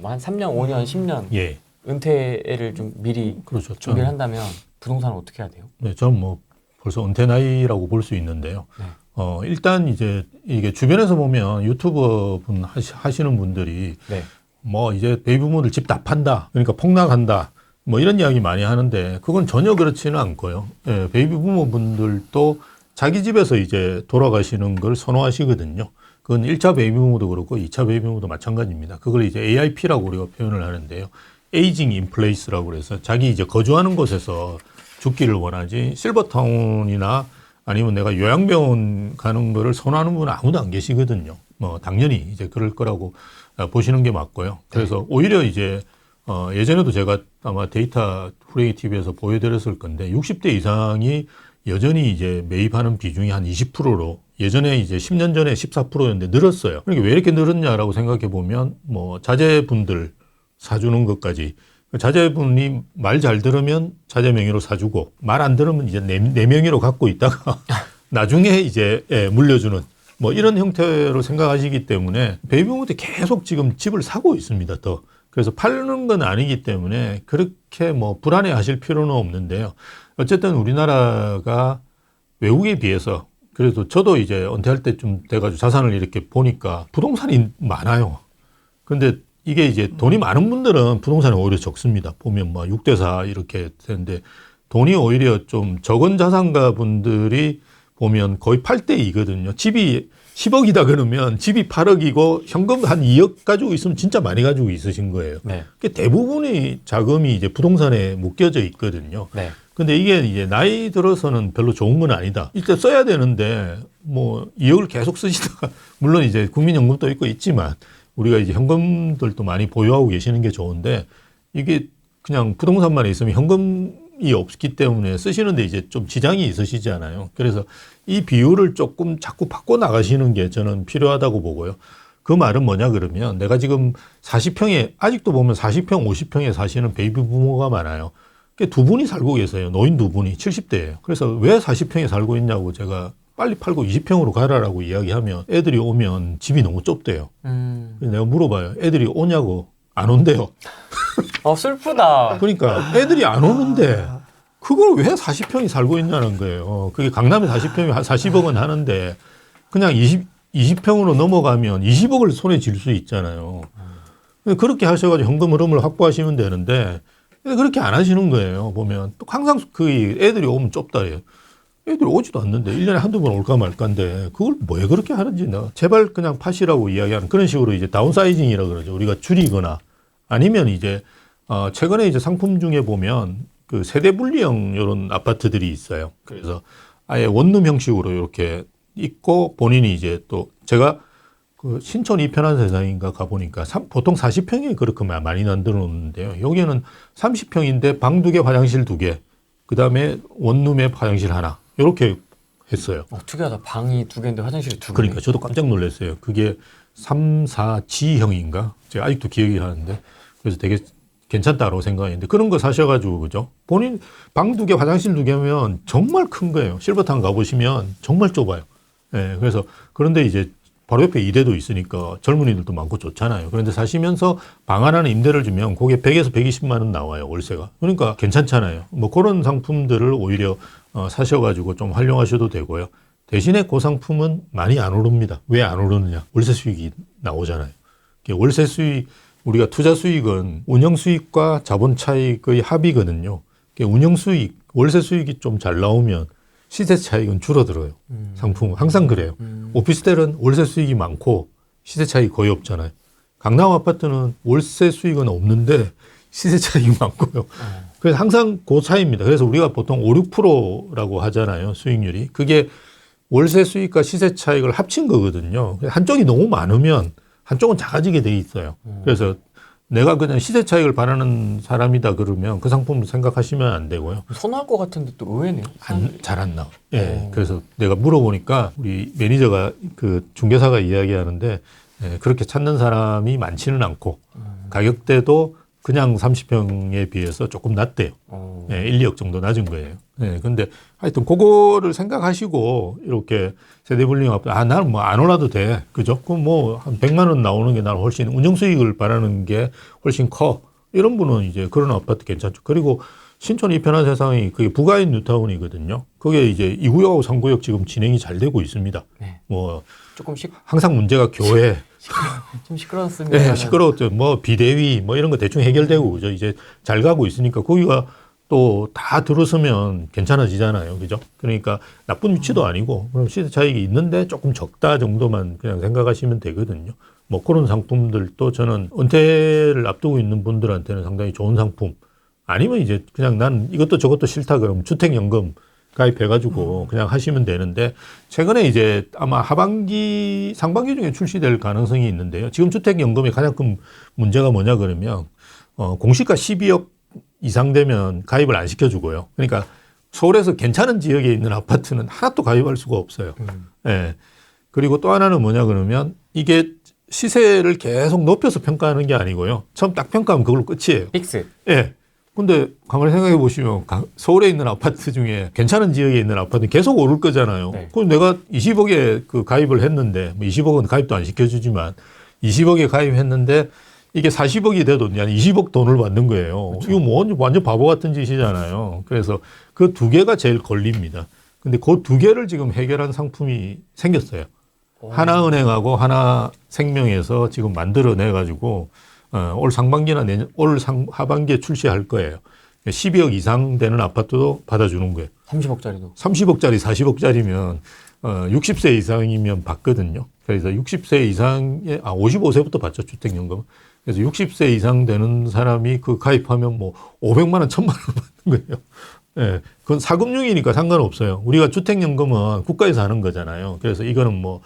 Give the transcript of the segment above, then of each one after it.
한 3년, 5년, 10년 예. 은퇴를 좀 미리 그렇죠. 준비를 한다면 부동산은 어떻게 해야 돼요? 네, 저는 뭐 벌써 은퇴 나이라고 볼 수 있는데요. 네. 일단 이제 이게 주변에서 보면 유튜버 분 하시는 분들이 네. 뭐 이제 베이비부모들 집 다 판다. 그러니까 폭락한다. 뭐 이런 이야기 많이 하는데 그건 전혀 그렇지는 않고요. 예, 베이비부모 분들도 자기 집에서 이제 돌아가시는 걸 선호하시거든요. 그건 1차 베이비부모도 그렇고 2차 베이비부모도 마찬가지입니다. 그걸 이제 AIP라고 우리가 표현을 하는데요. 에이징 인 플레이스라고 그래서 자기 이제 거주하는 곳에서 죽기를 원하지 실버타운이나 아니면 내가 요양병원 가는 거를 선호하는 분은 아무도 안 계시거든요. 뭐 당연히 이제 그럴 거라고 보시는 게 맞고요. 그래서 오히려 이제 예전에도 제가 아마 데이터 후레이 TV에서 보여드렸을 건데 60대 이상이 여전히 이제 매입하는 비중이 한 20%로 예전에 이제 10년 전에 14%였는데 늘었어요. 그러니까 왜 이렇게 늘었냐라고 생각해 보면 뭐 자제분들 사주는 것까지 자제분이 말 잘 들으면 자제 명의로 사주고 말 안 들으면 이제 내 명의로 갖고 있다가 나중에 이제 물려주는 뭐 이런 형태로 생각하시기 때문에 베이비부모들이 계속 지금 집을 사고 있습니다. 더. 그래서 팔는 건 아니기 때문에 그렇게 뭐 불안해 하실 필요는 없는데요. 어쨌든 우리나라가 외국에 비해서 그래도 저도 이제 은퇴할 때쯤 돼가지고 자산을 이렇게 보니까 부동산이 많아요. 근데 이게 이제 돈이 많은 분들은 부동산이 오히려 적습니다. 보면 뭐 6대4 이렇게 되는데 돈이 오히려 좀 적은 자산가 분들이 보면 거의 8대2거든요. 집이 10억이다 그러면 집이 8억이고 현금 한 2억 가지고 있으면 진짜 많이 가지고 있으신 거예요. 네. 대부분의 자금이 이제 부동산에 묶여져 있거든요. 네. 근데 이게 이제 나이 들어서는 별로 좋은 건 아니다. 이때 써야 되는데 뭐 2억을 계속 쓰시다가 물론 이제 국민연금도 있고 있지만 우리가 이제 현금들도 많이 보유하고 계시는 게 좋은데 이게 그냥 부동산만 있으면 현금이 없기 때문에 쓰시는데 이제 좀 지장이 있으시잖아요. 그래서 이 비율을 조금 자꾸 바꿔 나가시는 게 저는 필요하다고 보고요. 그 말은 뭐냐 그러면 내가 지금 40평에 아직도 보면 40평, 50평에 사시는 베이비 부모가 많아요. 두 분이 살고 계세요. 노인 두 분이 70대예요. 그래서 왜 40평에 살고 있냐고 제가 빨리 팔고 20평으로 가라라고 이야기하면 애들이 오면 집이 너무 좁대요. 그래서 내가 물어봐요. 애들이 오냐고. 안 온대요. 슬프다. 그러니까 애들이 안 오는데 그걸 왜 40평이 살고 있냐는 거예요. 그게 강남에 40평이 40억은 하는데 그냥 20평으로 넘어가면 20억을 손에 쥘 수 있잖아요. 그렇게 하셔가지고 현금 흐름을 확보하시면 되는데 그렇게 안 하시는 거예요. 보면 또 항상 그 애들이 오면 좁다 그래요. 애들이 오지도 않는데 1년에 한두 번 올까 말까인데 그걸 왜 그렇게 하는지 나 제발 그냥 파시라고 이야기하는 그런 식으로 이제 다운사이징이라 그러죠. 우리가 줄이거나 아니면 이제 최근에 이제 상품 중에 보면 그 세대 분리형 이런 아파트들이 있어요. 그래서 아예 원룸 형식으로 이렇게 있고 본인이 이제 또 제가 그 신촌 이편한 세상인가 가보니까 보통 40평이 그렇게 많이 만들어 놓는데요. 여기는 30평인데 방 2개, 화장실 2개, 그 다음에 원룸에 화장실 하나 이렇게 했어요. 특이하다. 방이 2개인데 화장실이 2개. 그러니까 저도 깜짝 놀랐어요. 그게 3, 4G형인가? 제가 아직도 기억이 나는데 그래서 되게 괜찮다고 생각했는데 그런 거 사셔가지고 그죠? 본인 방 2개, 화장실 2개면 정말 큰 거예요. 실버타운 가보시면 정말 좁아요. 예, 그래서 그런데 이제 바로 옆에 이대도 있으니까 젊은이들도 많고 좋잖아요. 그런데 사시면서 방 하나는 임대를 주면 그게 100에서 120만 원 나와요. 월세가. 그러니까 괜찮잖아요. 뭐 그런 상품들을 오히려 사셔가지고 좀 활용하셔도 되고요. 대신에 그 상품은 많이 안 오릅니다. 왜 안 오르느냐? 월세 수익이 나오잖아요. 월세 수익, 우리가 투자 수익은 운영 수익과 자본 차익의 합이거든요. 운영 수익, 월세 수익이 좀 잘 나오면 시세 차익은 줄어들어요. 상품은 항상 그래요. 오피스텔은 월세 수익이 많고 시세 차익이 거의 없잖아요. 강남 아파트는 월세 수익은 없는데 시세 차익이 많고요. 그래서 항상 그 차이입니다. 그래서 우리가 보통 5, 6%라고 하잖아요. 수익률이. 그게 월세 수익과 시세 차익을 합친 거거든요. 한쪽이 너무 많으면 한쪽은 작아지게 돼 있어요. 그래서 내가 그냥 시세 차익을 바라는 사람이다 그러면 그 상품을 생각하시면 안 되고요. 선호할 것 같은데 또 의외네요. 잘 안 나와요. 예. 그래서 내가 물어보니까 우리 매니저가 그 중개사가 이야기하는데 그렇게 찾는 사람이 많지는 않고 가격대도 그냥 30평에 비해서 조금 낮대요. 어. 예, 1, 2억 정도 낮은 거예요. 예, 근데 하여튼 그거를 생각하시고 이렇게 세대 분리형 아파트, 나는 뭐 안 올라도 돼. 그죠? 그럼 뭐 한 100만 원 나오는 게 나는 훨씬 운영 수익을 바라는 게 훨씬 커. 이런 분은 이제 그런 아파트 괜찮죠. 그리고 신촌 이편한 세상이 그게 부가인 뉴타운이거든요. 그게 이제 2구역하고 3구역 지금 진행이 잘 되고 있습니다. 네. 뭐 조금씩 항상 문제가 교회, 좀 시끄러웠습니다. 네, 시끄러웠죠. 뭐 비대위 뭐 이런 거 대충 해결되고 그죠. 이제 잘 가고 있으니까 거기가 또 다 들어서면 괜찮아지잖아요. 그죠? 그러니까 나쁜 위치도 아니고 그럼 시세 차익이 있는데 조금 적다 정도만 그냥 생각하시면 되거든요. 뭐 그런 상품들도 저는 은퇴를 앞두고 있는 분들한테는 상당히 좋은 상품. 아니면 이제 그냥 난 이것도 저것도 싫다 그러면 주택연금 가입해가지고 그냥 하시면 되는데 최근에 이제 아마 하반기, 상반기 중에 출시될 가능성이 있는데요. 지금 주택연금의 가장 큰 문제가 뭐냐 그러면 공시가 12억 이상 되면 가입을 안 시켜주고요. 그러니까 서울에서 괜찮은 지역에 있는 아파트는 하나도 가입할 수가 없어요. 예. 그리고 또 하나는 뭐냐 그러면 이게 시세를 계속 높여서 평가하는 게 아니고요. 처음 딱 평가하면 그걸로 끝이에요. 픽스. 예. 근데 가만히 생각해 보시면 서울에 있는 아파트 중에 괜찮은 지역에 있는 아파트는 계속 오를 거잖아요. 네. 그럼 내가 20억에 그 가입을 했는데, 뭐 20억은 가입도 안 시켜주지만 20억에 가입했는데 이게 40억이 돼도 한 20억 돈을 받는 거예요. 그렇죠. 이거 뭐 완전 바보 같은 짓이잖아요. 그래서 그 두 개가 제일 걸립니다. 근데 그 두 개를 지금 해결한 상품이 생겼어요. 하나은행하고 하나생명에서 지금 만들어내가지고 올 상반기나 올 하반기에 출시할 거예요. 12억 이상 되는 아파트도 받아주는 거예요. 30억짜리도. 30억짜리, 40억짜리면 60세 이상이면 받거든요. 그래서 60세 이상에 55세부터 받죠, 주택연금. 그래서 60세 이상 되는 사람이 그 가입하면 뭐 500만 원, 1000만 원 받는 거예요. 예, 그건 사금융이니까 상관없어요. 우리가 주택연금은 국가에서 하는 거잖아요. 그래서 이거는 뭐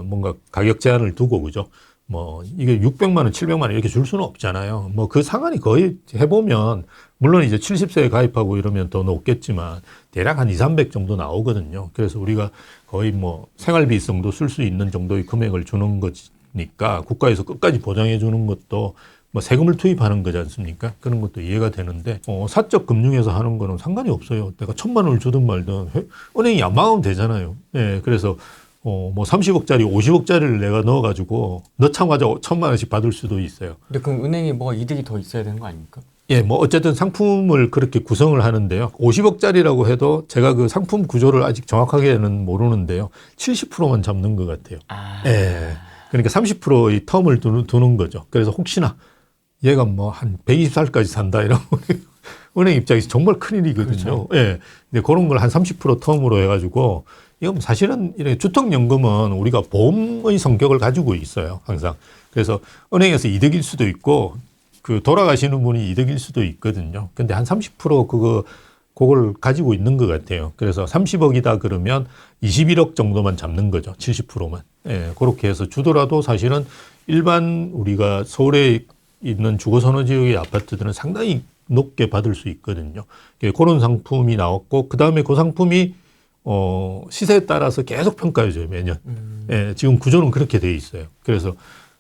뭔가 가격 제한을 두고 그죠. 뭐 이게 600만 원, 700만 원 이렇게 줄 수는 없잖아요. 뭐 그 상한이 거의 해보면 물론 이제 70세에 가입하고 이러면 더 높겠지만 대략 한 2, 300 정도 나오거든요. 그래서 우리가 거의 뭐 생활비성도 쓸 수 있는 정도의 금액을 주는 거니까 국가에서 끝까지 보장해 주는 것도 뭐 세금을 투입하는 거지 않습니까? 그런 것도 이해가 되는데 사적 금융에서 하는 거는 상관이 없어요. 내가 1000만 원을 주든 말든 은행이 안 망하면 되잖아요. 예, 그래서 뭐 30억짜리, 50억짜리를 내가 넣어가지고 넣자마자 1000만 원씩 받을 수도 있어요. 근데 그럼 은행이 뭐가 이득이 더 있어야 되는 거 아닙니까? 예, 뭐 어쨌든 상품을 그렇게 구성을 하는데요. 50억짜리라고 해도 제가 그 상품 구조를 아직 정확하게는 모르는데요. 70%만 잡는 것 같아요. 아. 예. 그러니까 30%의 텀을 두는 거죠. 그래서 혹시나 얘가 뭐 한 120살까지 산다 이러면 은행 입장에서 정말 큰일이거든요. 그렇죠. 예. 근데 그런 걸 한 30% 텀으로 해가지고 이건 사실은 이렇게 주택연금은 우리가 보험의 성격을 가지고 있어요. 항상. 그래서 은행에서 이득일 수도 있고 그 돌아가시는 분이 이득일 수도 있거든요. 근데 한 30% 그걸 가지고 있는 것 같아요. 그래서 30억이다 그러면 21억 정도만 잡는 거죠. 70%만. 예, 그렇게 해서 주더라도 사실은 일반 우리가 서울에 있는 주거선호 지역의 아파트들은 상당히 높게 받을 수 있거든요. 그런 상품이 나왔고 그다음에 그 상품이 시세에 따라서 계속 평가해줘요, 매년. 예, 지금 구조는 그렇게 돼 있어요. 그래서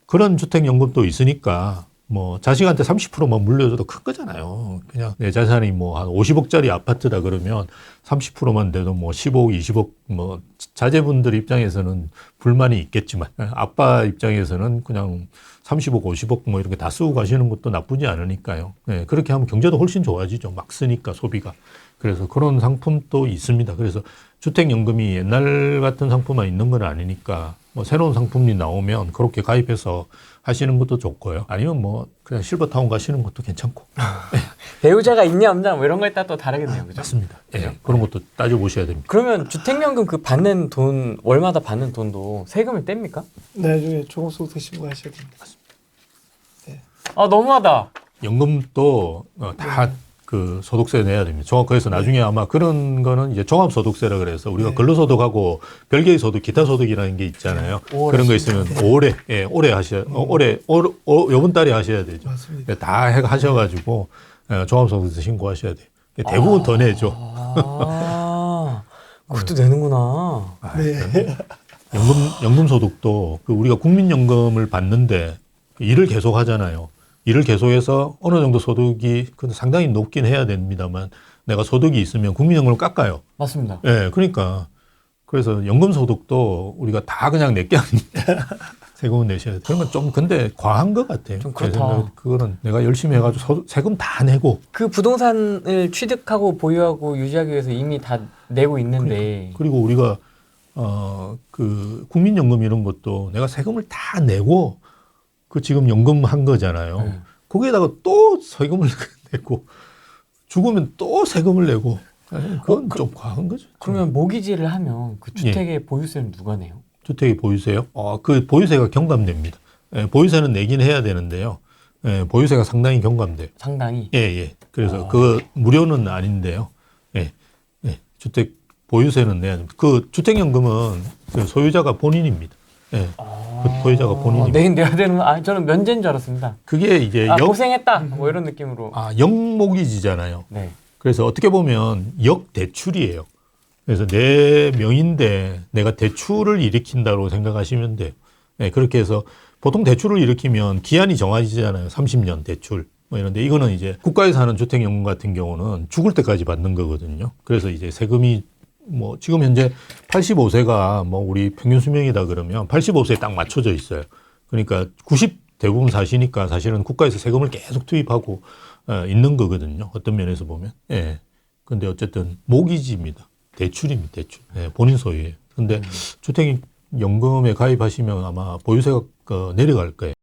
그런 주택연금도 있으니까 뭐 자식한테 30%만 물려줘도 큰 거잖아요. 그냥 내 자산이 뭐 한 50억짜리 아파트다 그러면 30%만 돼도 뭐 15억, 20억 뭐 자제분들 입장에서는 불만이 있겠지만 아빠 입장에서는 그냥 30억, 50억 뭐 이렇게 다 쓰고 가시는 것도 나쁘지 않으니까요. 네, 그렇게 하면 경제도 훨씬 좋아지죠. 막 쓰니까 소비가. 그래서 그런 상품도 있습니다. 그래서 주택연금이 옛날 같은 상품만 있는 건 아니니까 뭐 새로운 상품이 나오면 그렇게 가입해서 하시는 것도 좋고요. 아니면 뭐 그냥 실버타운 가시는 것도 괜찮고. 배우자가 있냐 없냐 뭐 이런 거에 따라 또 다르겠네요. 그죠? 맞습니다. 예, 그런 것도 따져보셔야 됩니다. 그러면 주택연금 그 받는 돈 월마다 받는 돈도 세금을 뗍니까? 나중에 종합소득세 신고하셔야 됩니다. 아 너무하다. 연금도 다 그 소득세 내야 됩니다. 그래서 나중에 아마 그런 거는 이제 종합소득세라 그래서 우리가 근로소득하고 별개의 소득, 기타 소득이라는 게 있잖아요. 그런 거 있으면 올해 하셔야, 요번 달에 하셔야 되죠. 맞습니다. 다 하셔가지고 종합소득세 신고하셔야 돼요. 대부분 더 내죠. 아, 그것도 내는구나. 네. 연금소득도 우리가 국민연금을 받는데 일을 계속 하잖아요. 일을 계속해서 어느 정도 소득이 근데 상당히 높긴 해야 됩니다만 내가 소득이 있으면 국민연금을 깎아요. 맞습니다. 예, 그러니까 그래서 연금 소득도 우리가 다 그냥 내게 아닙니다. 세금을 내셔야 돼. 그런 건 좀 근데 과한 것 같아요. 좀 제 그렇다. 생각에 그거는 내가 열심히 해가지고 세금 다 내고 그 부동산을 취득하고 보유하고 유지하기 위해서 이미 다 내고 있는데 그리고 우리가 그 국민연금 이런 것도 내가 세금을 다 내고 그 지금 연금 한 거잖아요. 네. 거기에다가 또 세금을 내고 죽으면 또 세금을 내고 그건 좀 과한 거죠. 그러면 모기지를 하면 그 예. 주택의 보유세는 누가 내요? 주택이 보유세요? 그 보유세가 경감됩니다. 예, 보유세는 내긴 해야 되는데요. 예, 보유세가 상당히 경감돼요. 상당히. 예, 예. 그래서 그 무료는 아닌데요. 예, 예. 주택 보유세는 내야 됩니다. 그 주택연금은 그 소유자가 본인입니다. 예. 그 보유자가 본인입니다. 내야 되는 거 저는 면제인 줄 알았습니다. 그게 이제 고생했다 뭐 이런 느낌으로. 영목이지잖아요. 네. 그래서 어떻게 보면 역대출이에요. 그래서 내 명인데 내가 대출을 일으킨다고 생각하시면 돼요. 네, 그렇게 해서 보통 대출을 일으키면 기한이 정해지잖아요. 30년 대출. 뭐 이런데 이거는 이제 국가에서 하는 주택연금 같은 경우는 죽을 때까지 받는 거거든요. 그래서 이제 세금이 뭐 지금 현재 85세가 뭐 우리 평균 수명이다 그러면 85세에 딱 맞춰져 있어요. 그러니까 90 대부분 사시니까 사실은 국가에서 세금을 계속 투입하고 있는 거거든요. 어떤 면에서 보면. 예. 근데 어쨌든 모기지입니다. 대출입니다. 대출. 예, 본인 소유예요. 근데 주택연금에 가입하시면 아마 보유세가 내려갈 거예요.